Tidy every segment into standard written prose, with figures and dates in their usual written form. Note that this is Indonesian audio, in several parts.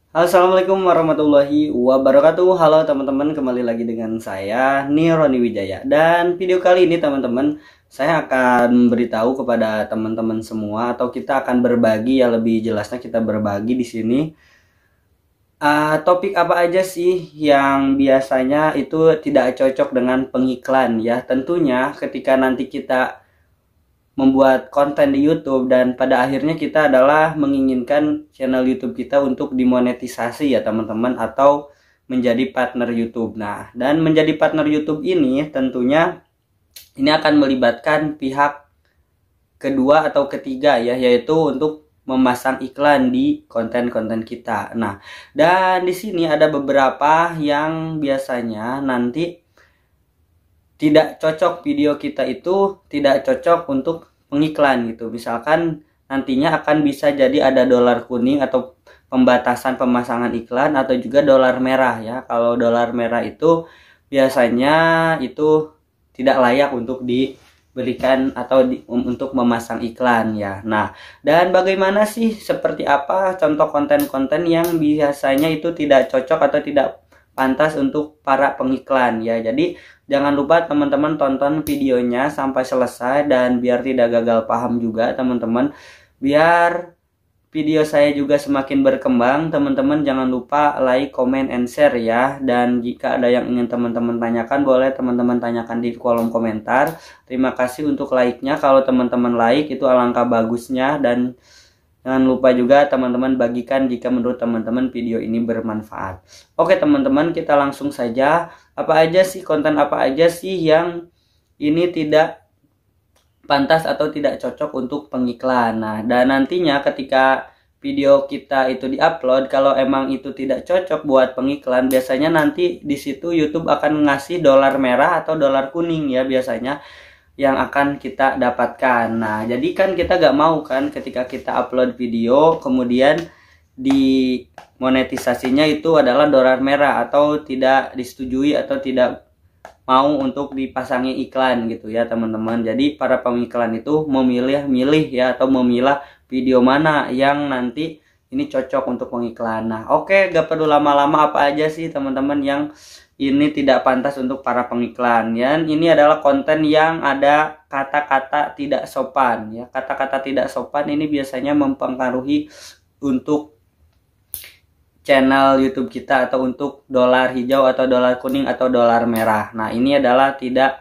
Assalamualaikum warahmatullahi wabarakatuh. Halo teman-teman, kembali lagi dengan saya Nironi Wijaya. Dan video kali ini teman-teman, saya akan memberitahu kepada teman-teman semua, atau kita akan berbagi, ya lebih jelasnya kita berbagi di sini. Topik apa aja sih yang biasanya itu tidak cocok dengan pengiklan ya. Tentunya ketika nanti kita membuat konten di YouTube dan pada akhirnya kita adalah menginginkan channel YouTube kita untuk dimonetisasi ya teman-teman, atau menjadi partner YouTube. Nah, dan menjadi partner YouTube ini tentunya ini akan melibatkan pihak kedua atau ketiga ya, yaitu untuk memasang iklan di konten-konten kita. Nah, dan di sini ada beberapa yang biasanya nanti tidak cocok, video kita itu tidak cocok untuk pengiklan gitu. Misalkan nantinya akan bisa jadi ada dolar kuning atau pembatasan pemasangan iklan, atau juga dolar merah ya. Kalau dolar merah itu biasanya itu tidak layak untuk diberikan atau untuk memasang iklan ya. Nah, dan bagaimana sih, seperti apa contoh konten-konten yang biasanya itu tidak cocok atau tidak pantas untuk para pengiklan ya. Jadi jangan lupa teman-teman tonton videonya sampai selesai, dan biar tidak gagal paham juga teman-teman, biar video saya juga semakin berkembang, teman-teman jangan lupa like, comment, and share ya. Dan jika ada yang ingin teman-teman tanyakan, boleh teman-teman tanyakan di kolom komentar. Terima kasih untuk like-nya. Kalau teman-teman like itu alangkah bagusnya, dan jangan lupa juga teman-teman bagikan jika menurut teman-teman video ini bermanfaat. Oke teman-teman, kita langsung saja. Apa aja sih, konten apa aja sih yang ini tidak pantas atau tidak cocok untuk pengiklan. Nah, dan nantinya ketika video kita itu diupload, kalau emang itu tidak cocok buat pengiklan, biasanya nanti di situ YouTube akan ngasih dolar merah atau dolar kuning ya biasanya yang akan kita dapatkan. Nah, jadi kan kita gak mau kan ketika kita upload video kemudian di monetisasinya itu adalah dolar merah, atau tidak disetujui atau tidak mau untuk dipasangi iklan gitu ya teman-teman. Jadi para pengiklan itu memilih ya, atau memilah video mana yang nanti ini cocok untuk pengiklan. Nah, oke, gak perlu lama-lama, apa aja sih teman-teman yang ini tidak pantas untuk para pengiklan ya. Ini adalah konten yang ada kata-kata tidak sopan ya. Kata-kata tidak sopan ini biasanya mempengaruhi untuk channel YouTube kita, atau untuk dolar hijau atau dolar kuning atau dolar merah. Nah, ini adalah tidak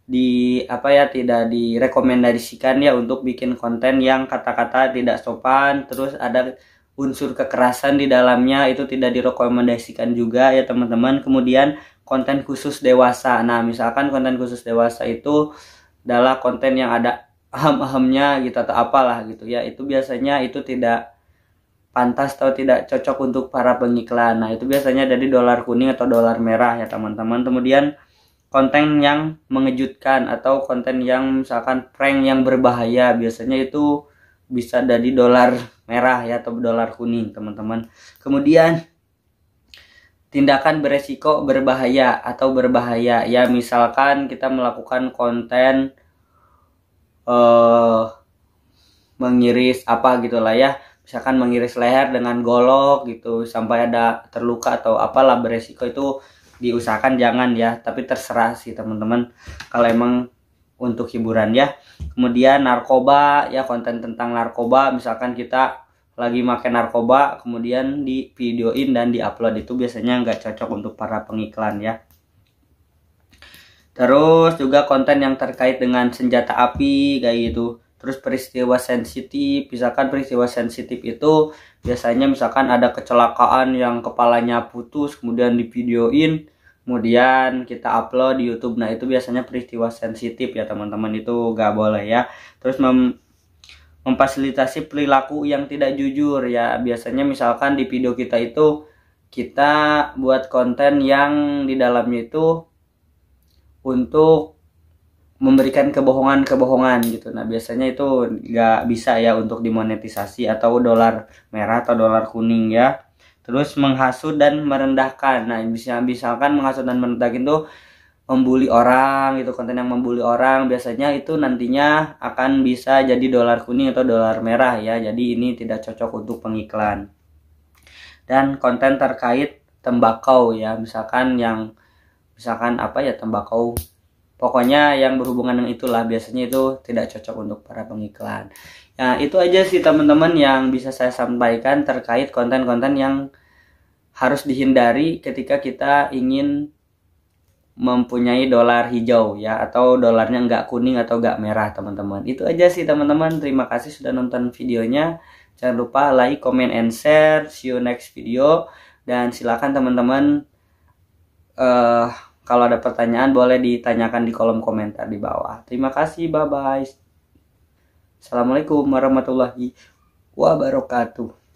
tidak direkomendasikan ya untuk bikin konten yang kata-kata tidak sopan, terus ada unsur kekerasan di dalamnya, itu tidak direkomendasikan juga ya teman-teman. Kemudian konten khusus dewasa. Nah, misalkan konten khusus dewasa itu adalah konten yang ada aham-ahamnya gitu atau apalah gitu ya. Itu biasanya itu tidak pantas atau tidak cocok untuk para pengiklan. Nah, itu biasanya dari dolar kuning atau dolar merah ya teman-teman. Kemudian konten yang mengejutkan atau konten yang misalkan prank yang berbahaya, biasanya itu bisa dari dolar merah ya atau dolar kuning teman-teman. Kemudian tindakan beresiko berbahaya atau berbahaya ya, misalkan kita melakukan konten mengiris apa gitulah ya, misalkan mengiris leher dengan golok gitu sampai ada terluka atau apalah, beresiko, itu diusahakan jangan ya, tapi terserah sih teman-teman kalau emang untuk hiburan ya. Kemudian narkoba ya, konten tentang narkoba, misalkan kita lagi makan narkoba kemudian di videoin dan diupload, itu biasanya nggak cocok untuk para pengiklan ya. Terus juga konten yang terkait dengan senjata api kayak gitu. Terus peristiwa sensitif, misalkan peristiwa sensitif itu biasanya misalkan ada kecelakaan yang kepalanya putus kemudian divideoin kemudian kita upload di YouTube. Nah, itu biasanya peristiwa sensitif ya teman-teman, itu gak boleh ya. Terus memfasilitasi perilaku yang tidak jujur ya, biasanya misalkan di video kita itu kita buat konten yang di dalamnya itu untuk memberikan kebohongan-kebohongan gitu. Nah, biasanya itu nggak bisa ya untuk dimonetisasi atau dolar merah atau dolar kuning ya. Terus menghasut dan merendahkan. Nah, misalkan menghasut dan merendahkan itu membuli orang gitu, konten yang membuli orang, biasanya itu nantinya akan bisa jadi dolar kuning atau dolar merah ya. Jadi ini tidak cocok untuk pengiklan. dan konten terkait tembakau ya, misalkan apa ya, tembakau, pokoknya yang berhubungan dengan itulah, biasanya itu tidak cocok untuk para pengiklan. Nah, itu aja sih teman-teman yang bisa saya sampaikan terkait konten-konten yang harus dihindari ketika kita ingin mempunyai dolar hijau ya, atau dolarnya nggak kuning atau nggak merah teman-teman. Itu aja sih teman-teman, terima kasih sudah nonton videonya. Jangan lupa like, comment, and share. See you next video. Dan silakan teman-teman, kalau ada pertanyaan boleh ditanyakan di kolom komentar di bawah. Terima kasih, bye-bye. Assalamualaikum warahmatullahi wabarakatuh.